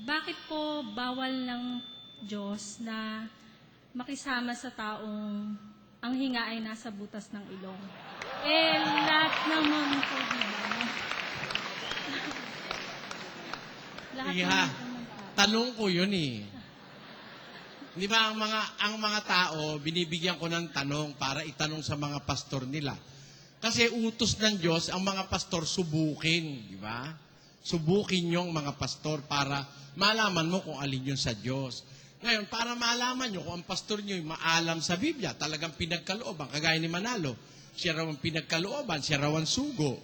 Bakit po bawal ng Diyos na makisama sa taong ang hinga ay nasa butas ng ilong? Lahat naman po, di ba? Lahat Iha, naman po ng tao. tanong ko yun eh. Di ba ang mga tao, binibigyan ko ng tanong para itanong sa mga pastor nila. Kasi utos ng Diyos ang mga pastor subukin, di ba? Subukin yung mga pastor para malaman mo kung alin yun sa Diyos. Ngayon, para malaman nyo kung ang pastor nyo yung maalam sa Biblia, talagang pinagkalooban, kagaya ni Manalo. Siya raw ang pinagkalooban, siya raw ang sugo.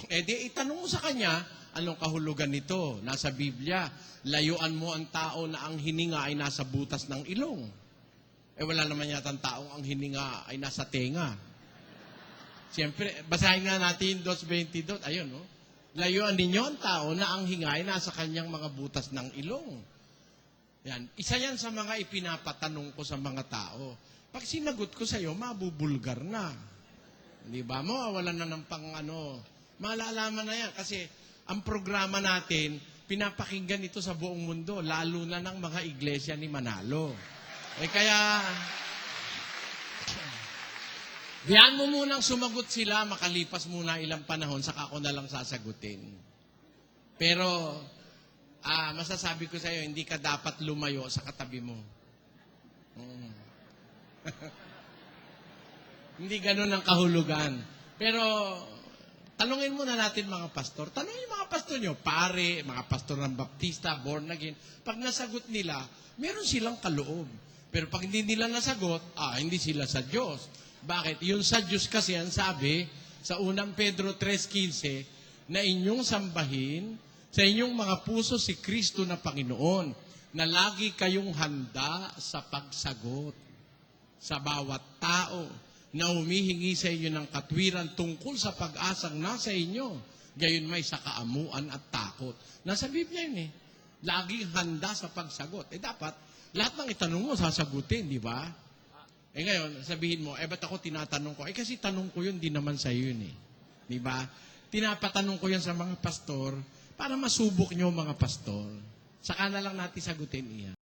Di itanong mo sa kanya, anong kahulugan nito? Nasa Biblia, layuan mo ang tao na ang hininga ay nasa butas ng ilong. Wala naman yata ang taong ang hininga ay nasa tenga. Siyempre, basahin nga natin 2:22. Ayun, no? Layuan ninyo ang tao na ang hinga ay nasa kanyang mga butas ng ilong. Yan. Isa yan sa mga ipinapatanong ko sa mga tao. Pag sinagot ko sa iyo, mabubulgar na. Di ba? Mawawalan na ng malalaman na yan. Kasi ang programa natin, pinapakinggan ito sa buong mundo, lalo na ng mga iglesia ni Manalo. Kaya, diyan mo munang sumagot sila, makalipas muna ilang panahon, saka ako na lang sasagutin. Pero, masasabi ko sa iyo, hindi ka dapat lumayo sa katabi mo. Hindi ganun ang kahulugan. Pero, tanungin muna natin mga pastor. Tanungin mga pastor nyo, pare, mga pastor ng Baptista, born again. Pag nasagot nila, meron silang kaloob. Pero pag hindi nila nasagot, hindi sila sa Diyos. Bakit? Yung sa Diyos kasi ang sabi, sa unang Pedro 3:15, na inyong sambahin sa inyong mga puso si Kristo na Panginoon, na lagi kayong handa sa pagsagot sa bawat tao na humihingi sa inyo ng katwiran tungkol sa pag-asang nasa inyo, gayon may sa kaamuan at takot. Nasa Biblia yun eh. Laging handa sa pagsagot. Dapat, lahat ng itanong mo, sasagutin, di ba? Ngayon, sabihin mo, ba't ako tinatanong ko? Kasi tanong ko yun, di naman sa yun eh. Di ba? Tinapatanong ko yan sa mga pastor para masubok nyo mga pastor. Saka na lang natin sagutin iyan.